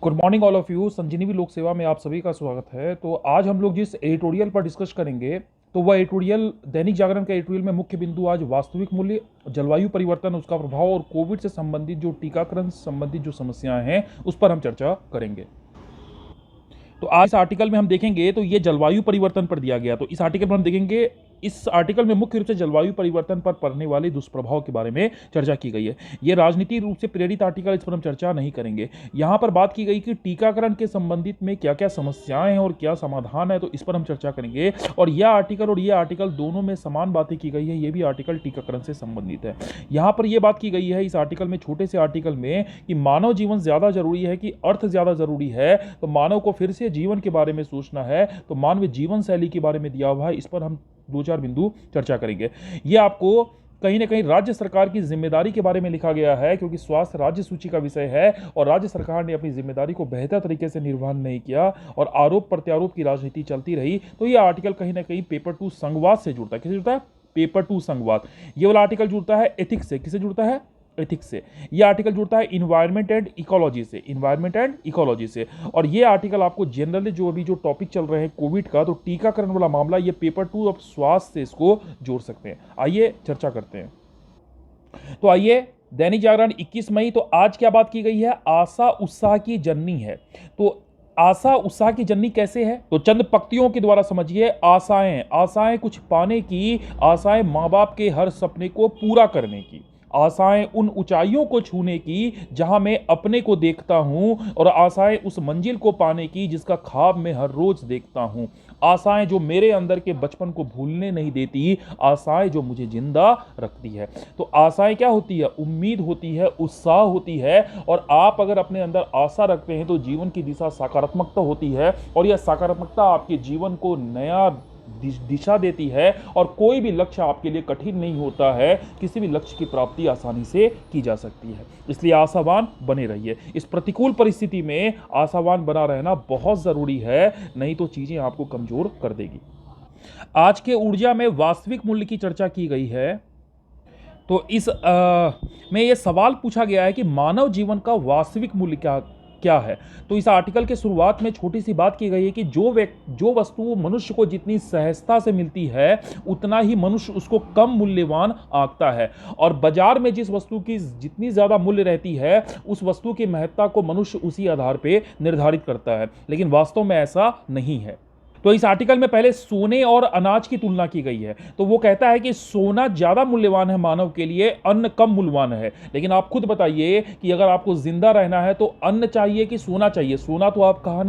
Good morning all of you. Sanjivani Lok Seva में आप सभी का स्वागत है। तो आज हम लोग जिस एडिटोरियल पर डिस्कस करेंगे तो वह एडिटोरियल दैनिक जागरण का एडिटोरियल में मुख्य बिंदु आज वास्तविक मूल्य, जलवायु परिवर्तन, उसका प्रभाव और कोविड से संबंधित जो टीकाकरण संबंधित जो समस्याएं हैं उस पर हम चर्चा करेंगे। तो आज इस आर्टिकल में हम देखेंगे तो ये जलवायु परिवर्तन पर दिया गया। तो इस आर्टिकल में हम देखेंगे, इस आर्टिकल में मुख्य रूप से जलवायु परिवर्तन पर पड़ने वाले दुष्प्रभाव के बारे में चर्चा की गई है। यह राजनीतिक रूप से प्रेरित आर्टिकल, इस पर हम चर्चा नहीं करेंगे। यहां पर बात की गई कि टीकाकरण के संबंधित में क्या क्या समस्याएं हैं और क्या समाधान है, तो इस पर हम चर्चा करेंगे। और यह आर्टिकल दोनों में समान बातें की गई है। यह भी आर्टिकल टीकाकरण से संबंधित है। यहां पर यह बात की गई है इस आर्टिकल में, छोटे से आर्टिकल में, कि मानव जीवन ज्यादा जरूरी है कि अर्थ ज्यादा जरूरी है। तो मानव को फिर से जीवन के बारे में सोचना है, तो मानवीय जीवन शैली के बारे में दिया हुआ है। इस पर हम दो चार बिंदु चर्चा करेंगे। यह आपको कहीं ना कहीं राज्य सरकार की जिम्मेदारी के बारे में लिखा गया है, क्योंकि स्वास्थ्य राज्य सूची का विषय है और राज्य सरकार ने अपनी जिम्मेदारी को बेहतर तरीके से निर्वहन नहीं किया और आरोप प्रत्यारोप की राजनीति चलती रही। तो यह आर्टिकल कहीं ना कहीं पेपर 2 संघवाद से जुड़ता है। किससे जुड़ता है? पेपर 2 संघवाद। यह वाला आर्टिकल जुड़ता है एथिक्स से। किससे जुड़ता है? एथिक्स से। यह आर्टिकल जुड़ता है इन्वायरमेंट एंड इकोलॉजी से। इन्वायरमेंट एंड इकोलॉजी से। और यह आर्टिकल आपको जनरली जो अभी जो टॉपिक चल रहे हैं कोविड का, तो टीकाकरण वाला मामला, यह पेपर 2 ऑफ स्वास्थ्य से इसको जोड़ सकते हैं। आइए चर्चा करते हैं। तो आइए, दैनिक जागरण 21 मई। तो आज क्या बात की गई है? आशा उत्साह की जननी है। तो आशा उत्साह की जननी कैसे है? तो चंद पंक्तियों के द्वारा समझिए। आशाएं कुछ पाने की, आशाएं माँ बाप के हर सपने को पूरा करने की, आशाएं उन ऊंचाइयों को छूने की जहां मैं अपने को देखता हूं, और आशाएं उस मंजिल को पाने की जिसका ख्वाब मैं हर रोज देखता हूं, आशाएं जो मेरे अंदर के बचपन को भूलने नहीं देती, आशाएं जो मुझे जिंदा रखती है। तो आशाएं क्या होती है? उम्मीद होती है, उत्साह होती है। और आप अगर अपने अंदर आशा रखते हैं तो जीवन की दिशा सकारात्मकता होती है, और यह सकारात्मकता आपके जीवन को नया दिशा देती है, और कोई भी लक्ष्य आपके लिए कठिन नहीं होता है। किसी भी लक्ष्य की प्राप्ति आसानी से की जा सकती है। इसलिए आशावान बने रहिए। इस प्रतिकूल परिस्थिति में आशावान बना रहना बहुत जरूरी है, नहीं तो चीजें आपको कमजोर कर देगी। आज के ऊर्जा में वास्तविक मूल्य की चर्चा की गई है। तो इस में यह सवाल पूछा गया है कि मानव जीवन का वास्तविक मूल्य क्या है। तो इस आर्टिकल के शुरुआत में छोटी सी बात की गई है कि जो वस्तु मनुष्य को जितनी सहजता से मिलती है, उतना ही मनुष्य उसको कम मूल्यवान आंकता है। और बाजार में जिस वस्तु की जितनी ज्यादा मूल्य रहती है, उस वस्तु की महत्ता को मनुष्य उसी आधार पर निर्धारित करता है। लेकिन वास्तव में ऐसा नहीं है। तो इस आर्टिकल में पहले सोने और अनाज की तुलना की गई है। तो वो कहता है कि सोना ज्यादा मूल्यवान है मानव के लिए, अन्न कम मूल्यवान है। लेकिन आप खुद बताइए कि अगर आपको जिंदा रहना है तो अन्न चाहिए कि सोना चाहिए? सोना तो आप खा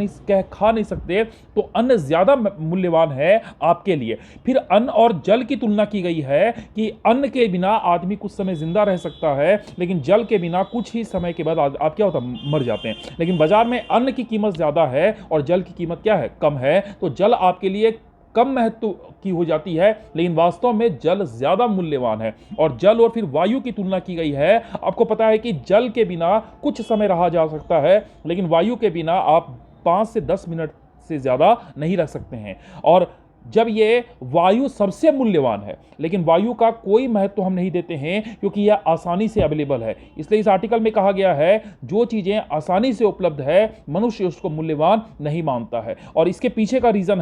नहीं सकते, तो अन्न ज्यादा मूल्यवान है आपके लिए। फिर अन्न और जल की तुलना की गई है कि अन्न के बिना आदमी कुछ समय जिंदा रह सकता है, लेकिन जल के बिना कुछ ही समय के बाद आप क्या होता, मर जाते हैं। लेकिन बाजार में अन्न की कीमत ज्यादा है और जल की कीमत क्या है? कम है। तो जल आपके लिए कम महत्व की हो जाती है, लेकिन वास्तव में जल ज्यादा मूल्यवान है। और जल और फिर वायु की तुलना की गई है। आपको पता है कि जल के बिना कुछ समय रहा जा सकता है, लेकिन वायु के बिना आप 5 से 10 मिनट से ज्यादा नहीं रख सकते हैं। और जब ये वायु सबसे मूल्यवान है, लेकिन वायु का कोई महत्व हम नहीं देते हैं क्योंकि यह आसानी से अवेलेबल है। इसलिए इस आर्टिकल में कहा गया है जो चीजें आसानी से उपलब्ध है, मनुष्य उसको मूल्यवान नहीं मानता है। और इसके पीछे का रीजन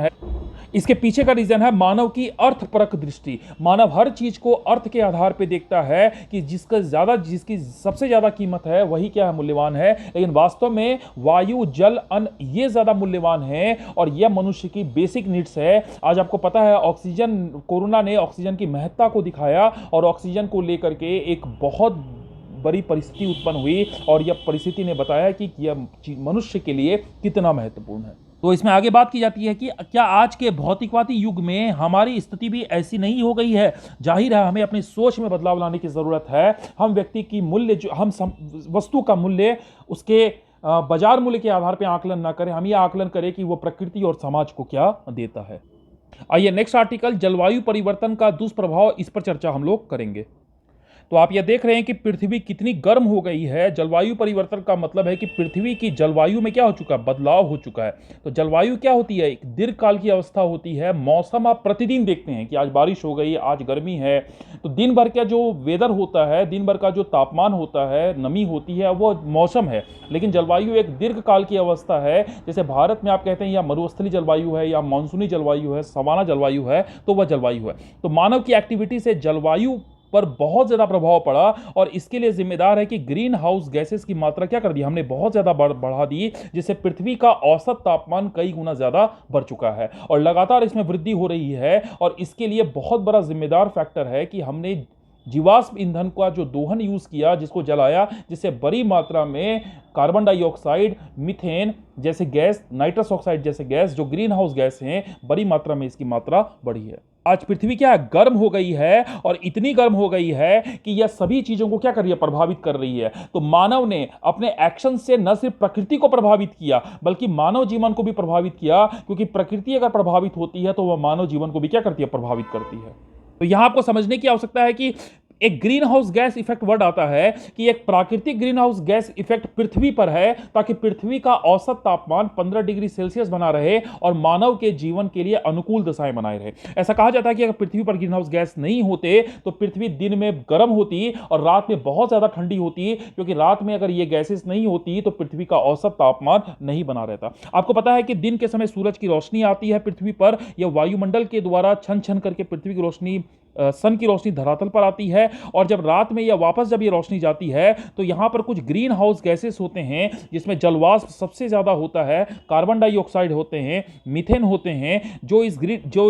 है मानव की अर्थपरक दृष्टि। मानव हर चीज को अर्थ के आधार पर देखता है कि जिसकी सबसे ज्यादा कीमत है वही क्या है? मूल्यवान है। लेकिन वास्तव में वायु, जल, अन्न ये ज्यादा मूल्यवान है, और यह मनुष्य की बेसिक नीड्स है। आज आपको पता है ऑक्सीजन, कोरोना ने ऑक्सीजन की महत्ता को दिखाया, और ऑक्सीजन को लेकर के एक बहुत बड़ी परिस्थिति उत्पन्न हुई, और यह परिस्थिति ने बताया कि यह मनुष्य के लिए कितना महत्वपूर्ण है। तो इसमें आगे बात की जाती है कि क्या आज के भौतिकवादी युग में हमारी स्थिति भी ऐसी नहीं हो गई है? जाहिर है हमें अपनी सोच में बदलाव लाने की जरूरत है। हम व्यक्ति की मूल्य, वस्तु का मूल्य उसके बाजार मूल्य के आधार पर आकलन ना करें। हम यह आकलन करें कि वो प्रकृति और समाज को क्या देता है। आइए नेक्स्ट आर्टिकल, जलवायु परिवर्तन का दुष्प्रभाव, इस पर चर्चा हम लोग करेंगे। तो आप ये देख रहे हैं कि पृथ्वी कितनी गर्म हो गई है। जलवायु परिवर्तन का मतलब है कि पृथ्वी की जलवायु में क्या हो चुका है, बदलाव हो चुका है। तो जलवायु क्या होती है, एक दीर्घकाल की अवस्था होती है। मौसम आप प्रतिदिन देखते हैं कि आज बारिश हो गई, आज गर्मी है। तो दिन भर का जो वेदर होता है, दिन भर का जो तापमान होता है, नमी होती है, वो मौसम है। लेकिन जलवायु एक दीर्घकाल की अवस्था है। जैसे भारत में आप कहते हैं या मरुस्थलीय जलवायु है, या मानसूनी जलवायु है, सवाना जलवायु है, तो वह जलवायु है। तो मानव की एक्टिविटी से जलवायु पर बहुत ज्यादा प्रभाव पड़ा, और इसके लिए जिम्मेदार है कि ग्रीन हाउस गैसेस की मात्रा क्या कर दी हमने, बहुत ज्यादा बढ़ा दी, जिससे पृथ्वी का औसत तापमान कई गुना ज्यादा बढ़ चुका है और लगातार इसमें वृद्धि हो रही है। और इसके लिए बहुत बड़ा जिम्मेदार फैक्टर है कि हमने जीवाश्म ईंधन का जो दोहन यूज किया, जिसको जलाया, जिससे बड़ी मात्रा में कार्बन डाइऑक्साइड, मीथेन जैसे गैस, नाइट्रस ऑक्साइड जैसे गैस, जो ग्रीन हाउस गैस हैं, बड़ी मात्रा में इसकी मात्रा बढ़ी है। आज पृथ्वी क्या है, गर्म हो गई है, और इतनी गर्म हो गई है कि यह सभी चीजों को क्या कर रही है, प्रभावित कर रही है। तो मानव ने अपने एक्शन से न सिर्फ प्रकृति को प्रभावित किया, बल्कि मानव जीवन को भी प्रभावित किया, क्योंकि प्रकृति अगर प्रभावित होती है तो वह मानव जीवन को भी क्या करती है, प्रभावित करती है। तो यहां आपको समझने की आवश्यकता है कि एक green house gas effect word आता है कि एक प्राकृतिक ग्रीन हाउस गैस इफेक्ट पृथ्वी पर है, ताकि पृथ्वी का औसत तापमान 15 डिग्री सेल्सियस बना रहे और मानव के जीवन के लिए अनुकूल दशाएं बनाए रहे। ऐसा कहा जाता है कि अगर पृथ्वी पर ग्रीन हाउस गैस नहीं होते तो पृथ्वी दिन में गर्म होती और रात में बहुत ज्यादा ठंडी होती, क्योंकि रात में अगर ये गैसेस नहीं होती तो पृथ्वी का औसत तापमान नहीं बना रहता। आपको पता है कि दिन के समय सूरज की रोशनी आती है पृथ्वी पर, यह वायुमंडल के द्वारा छन छन करके पृथ्वी की रोशनी, सन की रोशनी धरातल पर आती है, और जब रात में या वापस जब ये रोशनी जाती है तो यहां पर कुछ ग्रीन हाउस गैसेस होते हैं, जिसमें जलवाष्प सबसे ज्यादा होता है, कार्बन डाइऑक्साइड होते हैं, मीथेन होते हैं, जो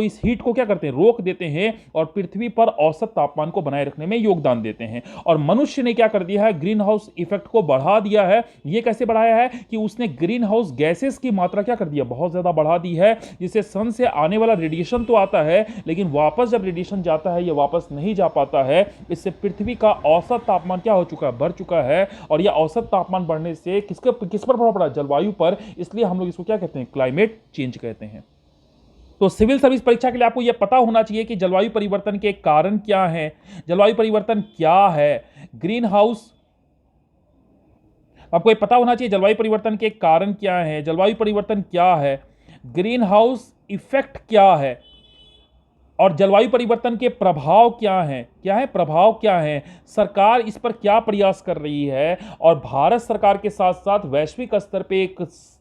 इस हीट को क्या करते हैं, रोक देते हैं और पृथ्वी पर औसत तापमान को बनाए रखने में योगदान देते हैं। और मनुष्य ने क्या कर दिया है, ग्रीन हाउस इफेक्ट को बढ़ा दिया है। यह कैसे बढ़ाया है कि उसने ग्रीन हाउस गैसेस की मात्रा क्या कर दिया, बहुत ज्यादा बढ़ा दी है, जिससे सन से आने वाला रेडिएशन तो आता है, लेकिन वापस जब रेडिएशन जाता है ये वापस नहीं जा पाता है। इससे पृथ्वी का औसत तापमान क्या हो चुका है, बढ़ चुका है। और यह औसत तापमान बढ़ने से किस पर प्रभाव पड़ा, जलवायु पर। इसलिए हम लोग इसको क्या कहते हैं, क्लाइमेट चेंज कहते हैं। तो सिविल सर्विस परीक्षा के लिए आपको यह पता होना चाहिए कि जलवायु परिवर्तन के कारण क्या है, जलवायु परिवर्तन क्या है, ग्रीन हाउस, आपको यह पता होना चाहिए जलवायु परिवर्तन के कारण क्या है, जलवायु परिवर्तन क्या है, ग्रीन हाउस इफेक्ट क्या है, और जलवायु परिवर्तन के प्रभाव क्या है प्रभाव क्या है, सरकार इस पर क्या प्रयास कर रही है। और भारत सरकार के साथ साथ वैश्विक स्तर पे एक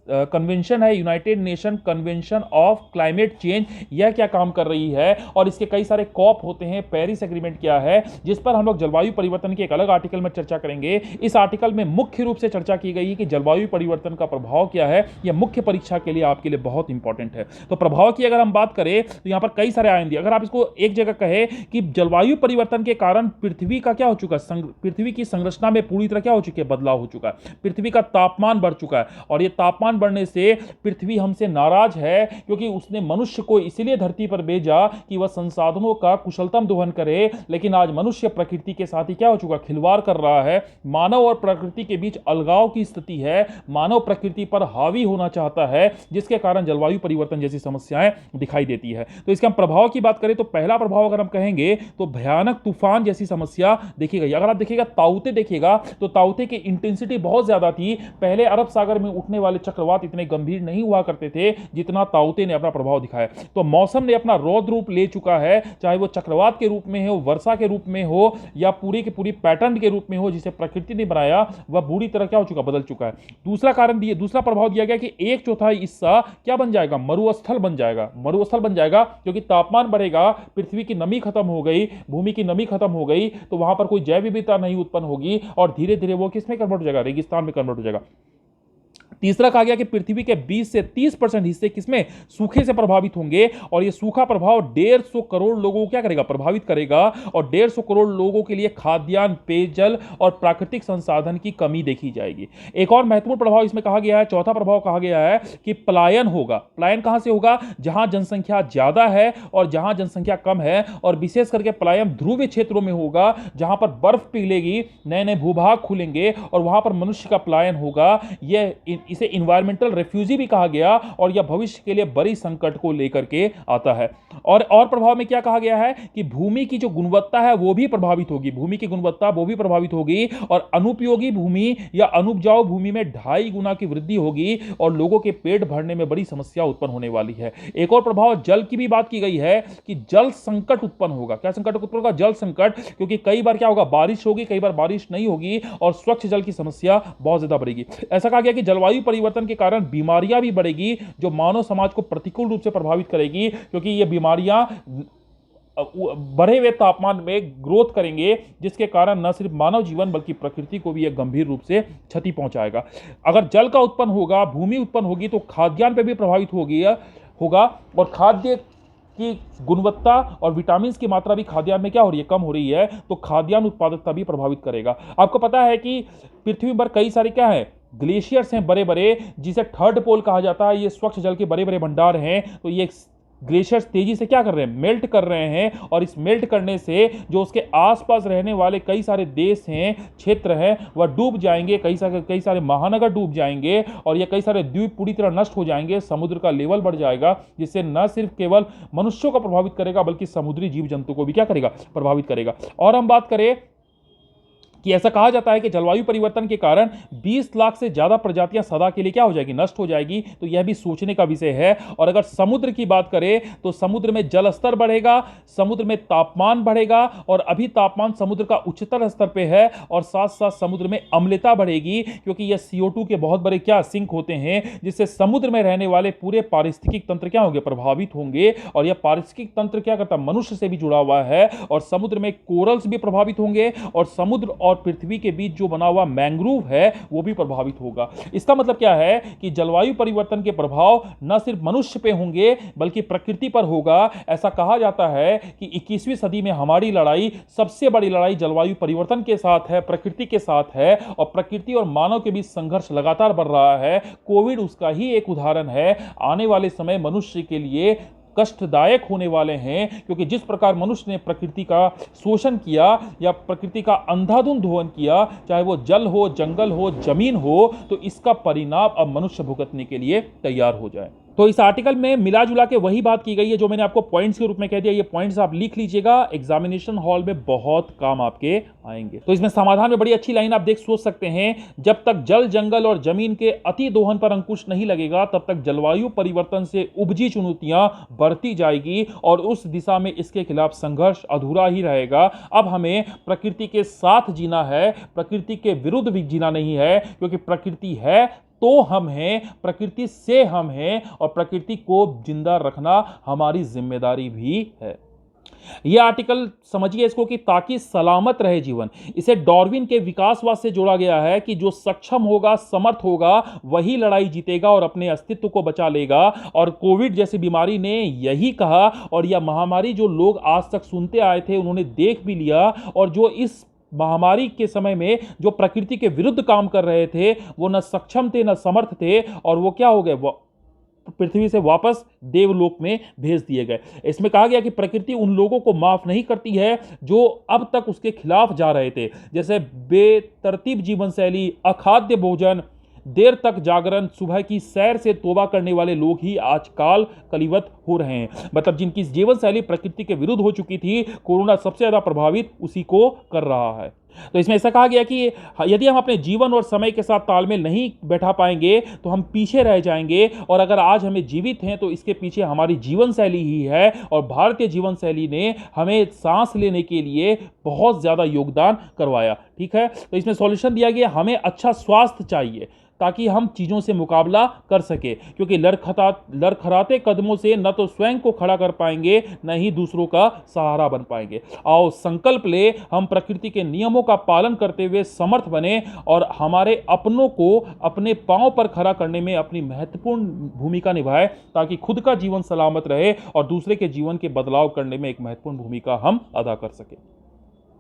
कन्वेंशन है, United nation convention of climate change, यह क्या काम कर रही है। और इसके कई सारे कॉप होते हैं, पेरिस एग्रीमेंट क्या है, जिस पर हम लोग जलवायु परिवर्तन के एक अलग आर्टिकल में चर्चा करेंगे। इस आर्टिकल में मुख्य रूप से चर्चा की गई है कि जलवायु परिवर्तन का प्रभाव क्या है। यह मुख्य परीक्षा के लिए आपके लिए बहुत इंपॉर्टेंट है। तो प्रभाव की अगर हम बात करें तो यहां पर कई सारे आएंगे। अगर आप इसको एक जगह कहे कि जलवायु परिवर्तन के कारण पृथ्वी का क्या हो चुका है, पृथ्वी की संरचना में पूरी तरह क्या हो चुकी है, बदलाव हो चुका है, पृथ्वी का तापमान बढ़ चुका है। और यह तापमान बढ़ने से पृथ्वी हमसे नाराज है, क्योंकि उसने मनुष्य को इसलिए धरती पर भेजा कि वह संसाधनों का कुशलतम दोहन करे। लेकिन आज मनुष्य प्रकृति के साथ ही क्या हो चुका, खिलवाड़ कर रहा है। मानव और प्रकृति के बीच अलगाव की स्थिति है, मानव प्रकृति पर हावी होना चाहता है, जिसके कारण जलवायु परिवर्तन जैसी समस्याएं दिखाई देती है। तो इसके हम प्रभाव की बात करें तो पहला प्रभाव अगर हम कहेंगे तो भयानक तूफान जैसी समस्या देखी गई। अगर आप देखिएगा ताउते देखिएगा तो ताउते की इंटेंसिटी बहुत ज्यादा थी। पहले अरब सागर में उठने वाले चक्रवात इतने गंभीर नहीं हुआ करते थे जितना ताउते ने अपना प्रभाव दिखाया। तो मौसम ने अपना रौद्र रूप ले चुका है, चाहे वो चक्रवात के रूप में हो, वर्षा के रूप में हो, या पूरी की पूरी पैटर्न के रूप में हो जिसे प्रकृति ने बनाया, वह बुरी तरह क्या हो चुका, बदल चुका है। दूसरा प्रभाव दिया गया कि 1/4 हिस्सा क्या बन जाएगा, मरुस्थल बन जाएगा, क्योंकि तापमान बढ़ेगा, पृथ्वी की नमी खत्म हो गई, भूमि की नमी खत्म हो गई, तो वहां पर कोई जैव विविधता नहीं उत्पन्न होगी और धीरे धीरे वो किसमें कन्वर्ट हो जाएगा, रेगिस्तान में कन्वर्ट हो जाएगा। तीसरा कहा गया कि पृथ्वी के 20 से 30% हिस्से किसमें, सूखे से प्रभावित होंगे। और यह सूखा प्रभाव 150 करोड़ लोगों को क्या करेगा, प्रभावित करेगा। और 150 करोड़ लोगों के लिए खाद्यान्न, पेयजल और प्राकृतिक संसाधन की कमी देखी जाएगी। एक और महत्वपूर्ण प्रभाव इसमें कहा गया है, चौथा प्रभाव कहा गया है कि पलायन होगा। पलायन कहां से होगा, जहां जनसंख्या ज्यादा है और जहां जनसंख्या कम है। और विशेष करके पलायन ध्रुवीय क्षेत्रों में होगा, जहां पर बर्फ पिघलेगी, नए नए भूभाग खुलेंगे और वहां पर मनुष्य का पलायन होगा। यह इसे इन्वायरमेंटल रेफ्यूजी भी कहा गया और यह भविष्य के लिए बड़ी संकट को लेकर के आता है। और प्रभाव में क्या कहा गया है कि भूमि की जो गुणवत्ता है वो भी प्रभावित होगी, भूमि की गुणवत्ता वो भी प्रभावित होगी और अनुपयोगी भूमि या अनुपजाऊ भूमि में 2.5 गुना की वृद्धि होगी और लोगों के पेट भरने में बड़ी समस्या उत्पन्न होने वाली है। एक और प्रभाव जल की भी बात की गई है कि जल संकट उत्पन्न होगा। क्या संकट उत्पन्न होगा? जल संकट, क्योंकि कई बार क्या होगा, बारिश होगी, कई बार बारिश नहीं होगी और स्वच्छ जल की समस्या बहुत ज्यादा बढ़ेगी। ऐसा कहा गया कि जलवायु परिवर्तन के कारण बीमारियां भी बढ़ेगी जो मानव समाज को प्रतिकूल रूप से प्रभावित करेगी, क्योंकि ये बीमारियां बढ़े हुए तापमान में ग्रोथ करेंगे, जिसके कारण न सिर्फ मानव जीवन बल्कि प्रकृति को भी एक गंभीर रूप से क्षति पहुंचाएगा। अगर जल का उत्पन्न होगा, भूमि उत्पन्न होगी तो खाद्यान्न पे भी प्रभावित होगा और खाद्य की गुणवत्ता और विटामिन की मात्रा भी खाद्यान्न में क्या हो रही है, कम हो रही है, तो खाद्यान्न उत्पादकता भी प्रभावित करेगा। आपको पता है कि पृथ्वी पर कई सारे क्या है, ग्लेशियर्स हैं बड़े बड़े, जिसे थर्ड पोल कहा जाता है। ये स्वच्छ जल के बड़े बड़े भंडार हैं। तो ये ग्लेशियर्स तेजी से क्या कर रहे हैं, मेल्ट कर रहे हैं और इस मेल्ट करने से जो उसके आसपास रहने वाले कई सारे देश हैं, क्षेत्र हैं, वह डूब जाएंगे, कई सारे महानगर डूब जाएंगे और ये कई सारे द्वीप पूरी तरह नष्ट हो जाएंगे। समुद्र का लेवल बढ़ जाएगा, जिससे न सिर्फ केवल मनुष्यों को प्रभावित करेगा बल्कि समुद्री जीव जंतु को भी क्या करेगा, प्रभावित करेगा। और हम बात करें कि ऐसा कहा जाता है कि जलवायु परिवर्तन के कारण 20 लाख से ज्यादा प्रजातियां सदा के लिए क्या हो जाएगी, नष्ट हो जाएगी। तो यह भी सोचने का विषय है। और अगर समुद्र की बात करें तो समुद्र में जल स्तर बढ़ेगा, समुद्र में तापमान बढ़ेगा और अभी तापमान समुद्र का उच्चतर स्तर पे है और साथ साथ समुद्र में अम्लता बढ़ेगी, क्योंकि यह CO2 के बहुत बड़े क्या सिंक होते हैं, जिससे समुद्र में रहने वाले पूरे पारिस्थितिक तंत्र क्या होंगे, प्रभावित होंगे। और यह पारिस्थितिक तंत्र क्या करता है, मनुष्य से भी जुड़ा हुआ है और समुद्र में कोरल्स भी प्रभावित होंगे और समुद्र और पृथ्वी के बीच जो बना हुआ मैंग्रोव है वो भी प्रभावित होगा। इसका मतलब क्या है कि जलवायु परिवर्तन के प्रभाव न सिर्फ मनुष्य पे होंगे बल्कि प्रकृति पर होगा। ऐसा कहा जाता है कि 21वीं सदी में हमारी लड़ाई, सबसे बड़ी लड़ाई जलवायु परिवर्तन के साथ है, प्रकृति के साथ है और प्रकृति और मानव के बीच संघर्ष लगातार बढ़ रहा है। कोविड उसका ही एक उदाहरण है। आने वाले समय मनुष्य के लिए कष्टदायक होने वाले हैं, क्योंकि जिस प्रकार मनुष्य ने प्रकृति का शोषण किया या प्रकृति का अंधाधुंध दोहन किया, चाहे वो जल हो, जंगल हो, जमीन हो, तो इसका परिणाम अब मनुष्य भुगतने के लिए तैयार हो जाए। तो इस आर्टिकल में मिला जुला के वही बात की गई है जो मैंने आपको पॉइंट्स के रूप में कह दिया। ये पॉइंट्स आप लिख लीजिएगा, एग्जामिनेशन हॉल में बहुत काम आपके आएंगे। तो इसमें समाधान में बड़ी अच्छी लाइन आप सोच सकते हैं, जब तक जल, जंगल और जमीन के अति दोहन पर अंकुश नहीं लगेगा तब तक जलवायु परिवर्तन से उपजी चुनौतियां बढ़ती जाएगी और उस दिशा में इसके खिलाफ संघर्ष अधूरा ही रहेगा। अब हमें प्रकृति के साथ जीना है, प्रकृति के विरुद्ध भी जीना नहीं है, क्योंकि प्रकृति है तो हम हैं, प्रकृति से हम हैं और प्रकृति को जिंदा रखना हमारी जिम्मेदारी भी है। यह आर्टिकल समझिए इसको कि ताकि सलामत रहे जीवन, इसे डार्विन के विकासवाद से जोड़ा गया है कि जो सक्षम होगा, समर्थ होगा, वही लड़ाई जीतेगा और अपने अस्तित्व को बचा लेगा। और कोविड जैसी बीमारी ने यही कहा और यह महामारी जो लोग आज तक सुनते आए थे उन्होंने देख भी लिया। और जो इस महामारी के समय में जो प्रकृति के विरुद्ध काम कर रहे थे वो न सक्षम थे न समर्थ थे और वो क्या हो गए, वो पृथ्वी से वापस देवलोक में भेज दिए गए। इसमें कहा गया कि प्रकृति उन लोगों को माफ नहीं करती है जो अब तक उसके खिलाफ जा रहे थे, जैसे बेतरतीब जीवन शैली, अखाद्य भोजन, देर तक जागरण, सुबह की सैर से तौबा करने वाले लोग ही आजकल कलिवत हो रहे हैं। मतलब जिनकी जीवन शैली प्रकृति के विरुद्ध हो चुकी थी, कोरोना सबसे ज्यादा प्रभावित उसी को कर रहा है। तो इसमें ऐसा कहा गया कि यदि हम अपने जीवन और समय के साथ तालमेल नहीं बैठा पाएंगे तो हम पीछे रह जाएंगे। और अगर आज हमें जीवित हैं तो इसके पीछे हमारी जीवन शैली ही है और भारतीय जीवन शैली ने हमें सांस लेने के लिए बहुत ज्यादा योगदान करवाया। ठीक है, तो इसमें सॉल्यूशन दिया गया, हमें अच्छा स्वास्थ्य चाहिए ताकि हम चीज़ों से मुकाबला कर सके, क्योंकि लड़खड़ाते कदमों से न तो स्वयं को खड़ा कर पाएंगे न ही दूसरों का सहारा बन पाएंगे। आओ संकल्प ले, हम प्रकृति के नियमों का पालन करते हुए समर्थ बने और हमारे अपनों को अपने पांव पर खड़ा करने में अपनी महत्वपूर्ण भूमिका निभाए, ताकि खुद का जीवन सलामत रहे और दूसरे के जीवन के बदलाव करने में एक महत्वपूर्ण भूमिका हम अदा कर सके।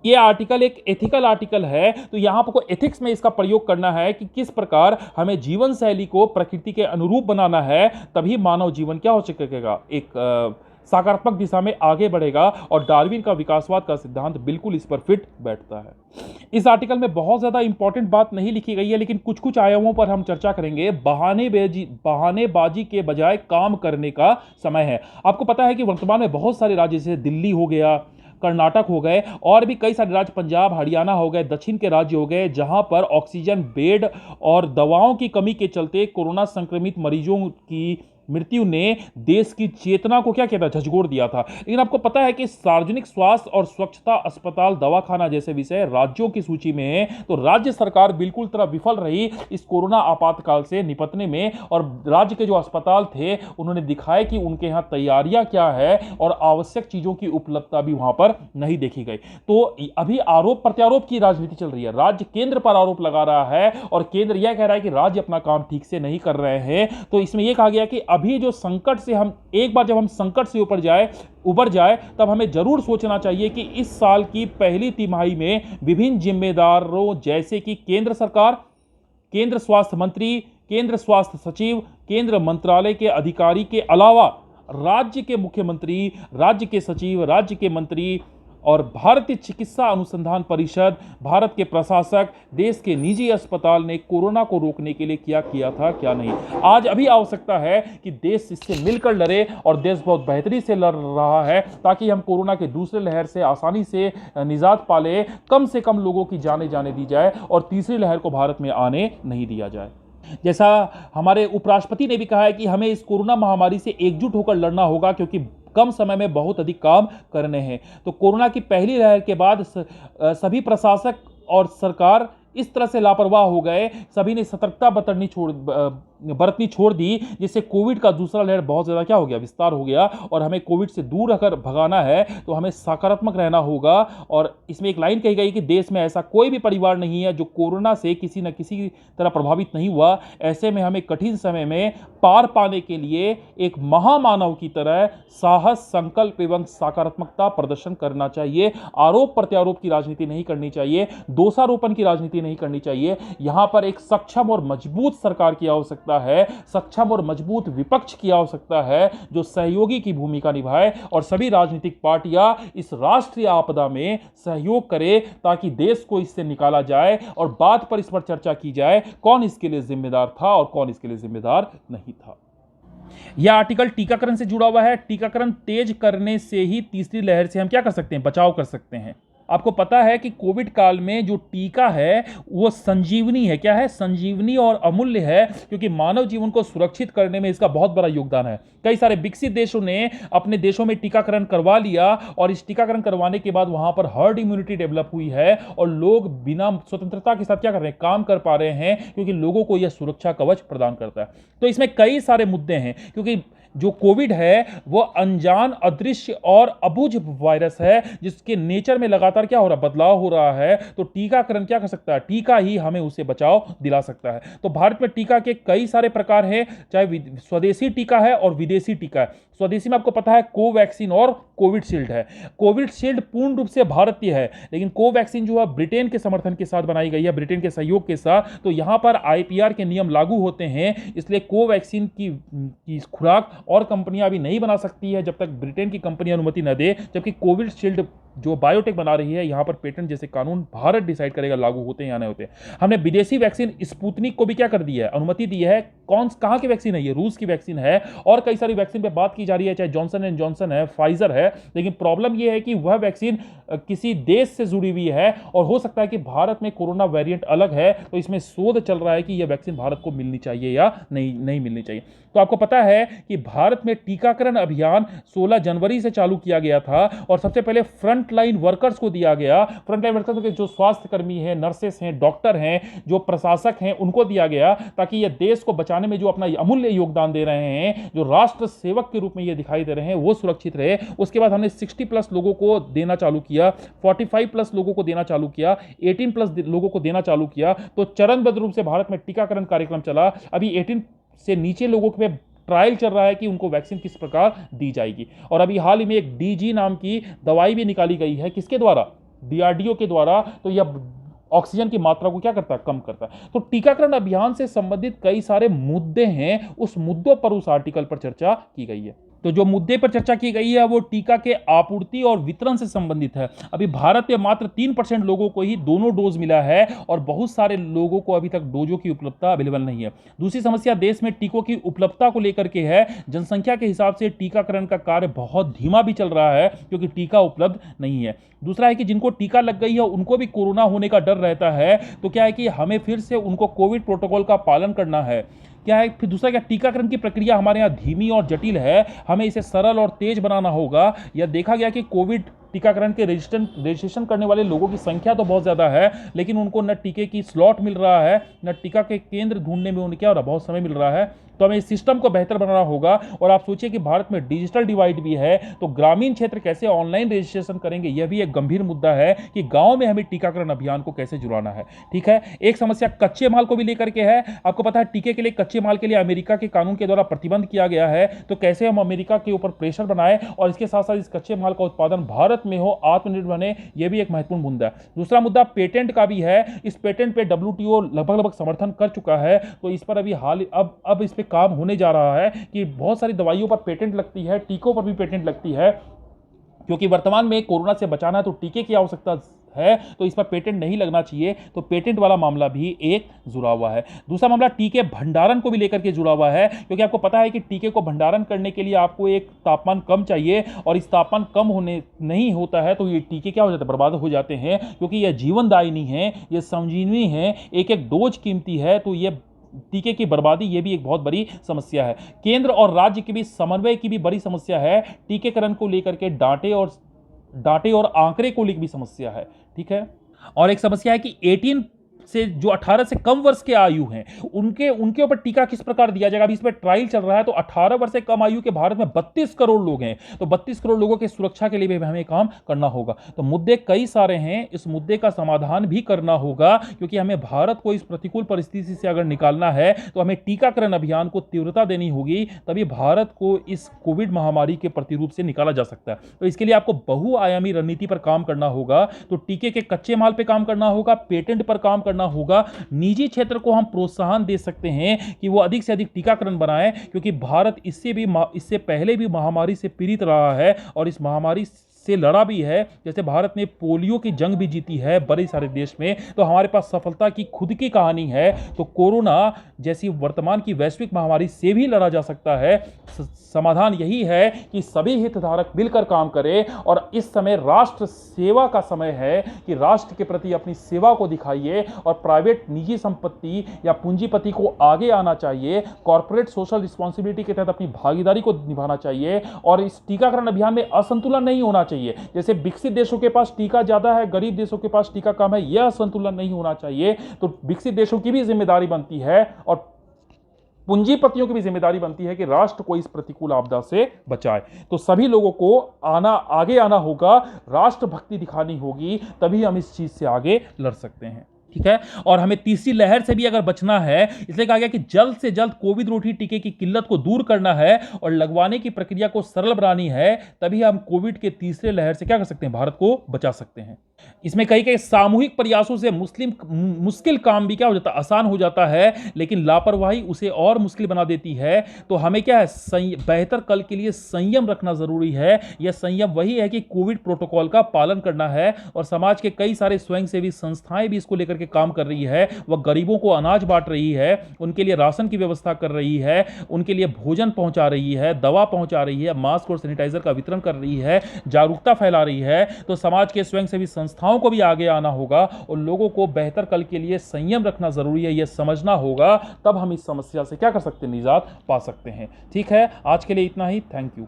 ये आर्टिकल एक एथिकल आर्टिकल है, तो यहां पर एथिक्स में इसका प्रयोग करना है कि किस प्रकार हमें जीवन शैली को प्रकृति के अनुरूप बनाना है, तभी मानव जीवन क्या हो सकेगा, एक सकारात्मक दिशा में आगे बढ़ेगा और डार्विन का विकासवाद का सिद्धांत बिल्कुल इस पर फिट बैठता है। इस आर्टिकल में बहुत ज्यादा इंपॉर्टेंट बात नहीं लिखी गई है, लेकिन कुछ कुछ आयामों पर हम चर्चा करेंगे। बहानेबाजी के बजाय काम करने का समय है। आपको पता है कि वर्तमान में बहुत सारे राज्य जैसे दिल्ली हो गया, कर्नाटक हो गए और भी कई सारे राज्य, पंजाब, हरियाणा हो गए, दक्षिण के राज्य हो गए, जहां पर ऑक्सीजन बेड और दवाओं की कमी के चलते कोरोना संक्रमित मरीजों की मृत्यु ने देश की चेतना को क्या कहता है, झकझोर दिया था। लेकिन आपको पता है कि सार्वजनिक स्वास्थ्य और स्वच्छता, अस्पताल, दवाखाना जैसे विषय राज्यों की सूची में है, तो राज्य सरकार बिल्कुल तरह विफल रही इस कोरोना आपातकाल से निपटने में। और राज्य के जो अस्पताल थे उन्होंने दिखाया कि उनके यहाँ तैयारियां क्या है और आवश्यक चीजों की उपलब्धता भी वहां पर नहीं देखी गई। तो अभी आरोप प्रत्यारोप की राजनीति चल रही है। राज्य केंद्र पर आरोप लगा रहा है और केंद्र यह कह रहा है कि राज्य अपना काम ठीक से नहीं कर रहे हैं। तो इसमें यह कहा गया कि अभी जो संकट से हम एक बार जब हम संकट से उबर जाए तब हमें जरूर सोचना चाहिए कि इस साल की पहली तिमाही में विभिन्न जिम्मेदारों जैसे कि केंद्र सरकार, केंद्र स्वास्थ्य मंत्री, केंद्र स्वास्थ्य सचिव, केंद्र मंत्रालय के अधिकारी के अलावा राज्य के मुख्यमंत्री, राज्य के सचिव, राज्य के मंत्री और भारतीय चिकित्सा अनुसंधान परिषद, भारत के प्रशासक, देश के निजी अस्पताल ने कोरोना को रोकने के लिए क्या किया था, क्या नहीं। आज अभी आवश्यकता है कि देश इससे मिलकर लड़े और देश बहुत बेहतरी से लड़ रहा है ताकि हम कोरोना के दूसरे लहर से आसानी से निजात पाले, कम से कम लोगों की जाने दी जाए और तीसरी लहर को भारत में आने नहीं दिया जाए। जैसा हमारे उपराष्ट्रपति ने भी कहा है कि हमें इस कोरोना महामारी से एकजुट होकर लड़ना होगा क्योंकि कम समय में बहुत अधिक काम करने हैं। तो कोरोना की पहली लहर के बाद सभी प्रशासक और सरकार इस तरह से लापरवाह हो गए, सभी ने सतर्कता बरतनी छोड़ दी, जिससे कोविड का दूसरा लहर बहुत ज्यादा क्या हो गया, विस्तार हो गया। और हमें कोविड से दूर रखकर भगाना है तो हमें सकारात्मक रहना होगा। और इसमें एक लाइन कही गई कि देश में ऐसा कोई भी परिवार नहीं है जो कोरोना से किसी न किसी तरह प्रभावित नहीं हुआ। ऐसे में हमें कठिन समय में पार पाने के लिए एक महामानव की तरह साहस, संकल्प एवं सकारात्मकता प्रदर्शन करना चाहिए। आरोप प्रत्यारोप की राजनीति नहीं करनी चाहिए, दोषारोपण की राजनीति नहीं करनी चाहिए। यहां पर एक सक्षम और मजबूत सरकार की आवश्यकता है, सक्षम और मजबूत विपक्ष की आवश्यकता है जो सहयोगी की भूमिका निभाए और सभी राजनीतिक पार्टियां इस राष्ट्रीय आपदा में सहयोग करें ताकि देश को इससे निकाला जाए और बात पर इस पर चर्चा की जाए कौन इसके लिए जिम्मेदार था और कौन इसके लिए जिम्मेदार नहीं था। यह आर्टिकल टीकाकरण से जुड़ा हुआ है। टीकाकरण तेज करने से ही तीसरी लहर से हम क्या कर सकते हैं, बचाव कर सकते हैं। आपको पता है कि कोविड काल में जो टीका है वो संजीवनी है। क्या है, संजीवनी और अमूल्य है, क्योंकि मानव जीवन को सुरक्षित करने में इसका बहुत बड़ा योगदान है। कई सारे विकसित देशों ने अपने देशों में टीकाकरण करवा लिया और इस टीकाकरण करवाने के बाद वहां पर हर्ड इम्यूनिटी डेवलप हुई है और लोग बिना स्वतंत्रता के साथ क्या कर रहे हैं, काम कर पा रहे हैं, क्योंकि लोगों को यह सुरक्षा कवच प्रदान करता है। तो इसमें कई सारे मुद्दे हैं, क्योंकि जो कोविड है वो अनजान, अदृश्य और अबुझ वायरस है जिसके नेचर में लगातार क्या हो रहा है, बदलाव हो रहा है। तो टीकाकरण क्या कर सकता है, टीका ही हमें उसे बचाव दिला सकता है। तो भारत में टीका के कई सारे प्रकार हैं, चाहे स्वदेशी टीका है और विदेशी टीका है। स्वदेशी में आपको पता है कोवैक्सीन और कोविडशील्ड है। कोविडशील्ड पूर्ण रूप से भारतीय है, लेकिन कोवैक्सीन जो है ब्रिटेन के समर्थन के साथ बनाई गई है, ब्रिटेन के सहयोग के साथ। तो यहां पर आईपीआर के नियम लागू होते हैं, इसलिए कोवैक्सीन की खुराक और कंपनियां अभी नहीं बना सकती है जब तक ब्रिटेन की कंपनी अनुमति न दे। जबकि कोविडशील्ड जो बायोटेक बना रही है, यहां पर पेटेंट जैसे कानून भारत डिसाइड करेगा लागू होते हैं या नहीं होते। हमने विदेशी वैक्सीन स्पुतनिक को भी क्या कर दिया है, अनुमति दी है। कहां की वैक्सीन है, ये रूस की वैक्सीन है। और कई सारी वैक्सीन पे बात की जा रही है, चाहे जॉनसन एंड जॉनसन है, फाइजर है। लेकिन प्रॉब्लम यह है कि वह वैक्सीन किसी देश से जुड़ी हुई है और हो सकता है कि भारत में कोरोना वेरिएंट अलग है, तो इसमें शोध चल रहा है कि यह वैक्सीन भारत को मिलनी चाहिए या नहीं मिलनी चाहिए। तो आपको पता है कि भारत में टीकाकरण अभियान 16 जनवरी से चालू किया गया था और सबसे पहले फ्रंटलाइन वर्कर्स को दिया गया। फ्रंटलाइन वर्कर्स के जो स्वास्थ्य कर्मी हैं, नर्सेस हैं, डॉक्टर हैं, जो प्रशासक हैं, उनको दिया गया ताकि यह देश को बचाने में जो अपना अमूल्य योगदान दे रहे हैं, जो राष्ट्र सेवक के रूप में ये दिखाई दे रहे हैं, वो सुरक्षित रहे। उसके बाद हमने 60+ लोगों को देना चालू किया, 45+ लोगों को देना चालू किया, 18+ लोगों को देना चालू किया। तो चरणबद्ध रूप से भारत में टीकाकरण कार्यक्रम चला। अभी 18 से नीचे लोगों पे ट्रायल चल रहा है कि उनको वैक्सीन किस प्रकार दी जाएगी। और अभी हाल ही में एक डीजी नाम की दवाई भी निकाली गई है, किसके द्वारा, डीआरडीओ के द्वारा। तो यह ऑक्सीजन की मात्रा को क्या करता है, कम करता है। तो टीकाकरण अभियान से संबंधित कई सारे मुद्दे हैं, उस मुद्दों पर उस आर्टिकल पर चर्चा की गई है। तो जो मुद्दे पर चर्चा की गई है वो टीका के आपूर्ति और वितरण से संबंधित है। अभी भारत में मात्र 3% लोगों को ही दोनों डोज मिला है और बहुत सारे लोगों को अभी तक डोजों की उपलब्धता अवेलेबल नहीं है। दूसरी समस्या देश में टीकों की उपलब्धता को लेकर के है। जनसंख्या के हिसाब से टीकाकरण का कार्य बहुत धीमा भी चल रहा है क्योंकि टीका उपलब्ध नहीं है। दूसरा है कि जिनको टीका लग गई है उनको भी कोरोना होने का डर रहता है, तो क्या है कि हमें फिर से उनको कोविड प्रोटोकॉल का पालन करना है। क्या है फिर दूसरा, क्या टीकाकरण की प्रक्रिया हमारे यहाँ धीमी और जटिल है, हमें इसे सरल और तेज बनाना होगा। यह देखा गया कि कोविड टीकाकरण के रजिस्ट्रेशन करने वाले लोगों की संख्या तो बहुत ज़्यादा है, लेकिन उनको न टीके की स्लॉट मिल रहा है, न टीका के केंद्र ढूंढने में उनके और बहुत समय मिल रहा है। तो हमें इस सिस्टम को बेहतर बनाना होगा। और आप सोचिए कि भारत में डिजिटल डिवाइड भी है, तो ग्रामीण क्षेत्र कैसे ऑनलाइन रजिस्ट्रेशन करेंगे, यह भी एक गंभीर मुद्दा है कि गांव में हमें टीकाकरण अभियान को कैसे जुड़ाना है। ठीक है, एक समस्या कच्चे माल को भी लेकर के है। आपको पता है टीके के लिए कच्चे माल के लिए अमेरिका के कानून के द्वारा प्रतिबंध किया गया है, तो कैसे हम अमेरिका के ऊपर प्रेशर बनाए और इसके साथ साथ इस कच्चे माल का उत्पादन भारत में हो, आत्मनिर्भर बने, यह भी एक महत्वपूर्ण मुद्दा है। दूसरा मुद्दा पेटेंट का भी है। इस पेटेंट पे WTO लगभग समर्थन कर चुका है, तो इस पर अभी अब इस पे काम होने जा रहा है कि बहुत सारी दवाइयों पर पेटेंट लगती है, टीकों पर भी पेटेंट लगती है, क्योंकि वर्तमान में कोरोना से बचाना है तो टीके की आवश्यकता है, तो इस पर पेटेंट नहीं लगना चाहिए। तो पेटेंट वाला मामला भी एक जुड़ा हुआ है। दूसरा मामला टीके भंडारण को भी लेकर के जुड़ा हुआ है, क्योंकि आपको पता है कि टीके को भंडारण करने के लिए आपको एक तापमान कम चाहिए, और इस तापमान कम होने नहीं होता है तो ये टीके क्या हो जाते हैं, बर्बाद हो जाते हैं, क्योंकि यह जीवनदायिनी है, यह संजीवनी है, एक एक डोज कीमती है, तो ये टीके की बर्बादी ये भी एक बहुत बड़ी समस्या है। केंद्र और राज्य के बीच समन्वय की भी बड़ी समस्या है। टीकाकरण को लेकर के डाटे और आंकड़े को लेकर भी समस्या है। ठीक है, और एक समस्या है कि 18 से जो 18 से कम वर्ष के आयु हैं उनके ऊपर टीका किस प्रकार दिया जाएगा। अभी इस पर ट्रायल चल रहा है, तो 18 वर्ष से कम आयु के भारत में 32 करोड़ लोग हैं, तो 32 करोड़ लोगों की सुरक्षा के लिए भी हमें काम करना होगा। तो मुद्दे कई सारे हैं, इस मुद्दे का समाधान भी करना होगा, क्योंकि हमें भारत को इस प्रतिकूल परिस्थिति से अगर निकालना है तो हमें टीकाकरण अभियान को तीव्रता देनी होगी, तभी भारत को इस कोविड महामारी के प्रतिरूप से निकाला जा सकता है। तो इसके लिए आपको बहुआयामी रणनीति पर काम करना होगा। तो टीके के कच्चे माल पर काम करना होगा, पेटेंट पर काम करना होगा, निजी क्षेत्र को हम प्रोत्साहन दे सकते हैं कि वो अधिक से अधिक टीकाकरण बनाएं, क्योंकि भारत इससे पहले भी महामारी से पीड़ित रहा है और इस महामारी से लड़ा भी है। जैसे भारत ने पोलियो की जंग भी जीती है बड़े सारे देश में, तो हमारे पास सफलता की खुद की कहानी है। तो कोरोना जैसी वर्तमान की वैश्विक महामारी से भी लड़ा जा सकता है। समाधान यही है कि सभी हितधारक मिलकर काम करें, और इस समय राष्ट्र सेवा का समय है कि राष्ट्र के प्रति अपनी सेवा को दिखाइए, और प्राइवेट निजी संपत्ति या पूंजीपति को आगे आना चाहिए, कॉर्पोरेट सोशल रिस्पॉन्सिबिलिटी के तहत अपनी भागीदारी को निभाना चाहिए, और इस टीकाकरण अभियान में असंतुलन नहीं होना चाहिए। जैसे विकसित देशों के पास टीका ज्यादा है, गरीब देशों के पास टीका कम है, यह असंतुलन नहीं होना चाहिए। तो विकसित देशों की भी जिम्मेदारी बनती है और पूंजीपतियों की भी जिम्मेदारी बनती है कि राष्ट्र को इस प्रतिकूल आपदा से बचाए। तो सभी लोगों को आगे आना होगा, राष्ट्र भक्ति दिखानी होगी, तभी हम इस चीज से आगे लड़ सकते हैं। ठीक है, और हमें तीसरी लहर से भी अगर बचना है, इसलिए कहा गया कि जल्द से जल्द कोविड रोधी टीके की किल्लत को दूर करना है और लगवाने की प्रक्रिया को सरल बनानी है, तभी हम कोविड के तीसरे लहर से क्या कर सकते हैं, भारत को बचा सकते हैं। इसमें कई सामूहिक प्रयासों से मुश्किल काम भी क्या हो जाता है, आसान हो जाता है, लेकिन लापरवाही उसे और मुश्किल बना देती है। तो हमें क्या है, बेहतर कल के लिए संयम रखना जरूरी है। यह संयम वही है कि कोविड प्रोटोकॉल का पालन करना है, और समाज के कई सारे स्वयंसेवी संस्थाएं भी इसको लेकर के काम कर रही है। वह गरीबों को अनाज बांट रही है, उनके लिए राशन की व्यवस्था कर रही है, उनके लिए भोजन पहुंचा रही है, दवा पहुंचा रही है, मास्क और सैनिटाइजर का वितरण कर रही है, जागरूकता फैला रही है। तो समाज के स्वयंसेवी संस्थाओं को भी आगे आना होगा, और लोगों को बेहतर कल के लिए संयम रखना जरूरी है, यह समझना होगा, तब हम इस समस्या से क्या कर सकते हैं, निजात पा सकते हैं। ठीक है, आज के लिए इतना ही। Thank you.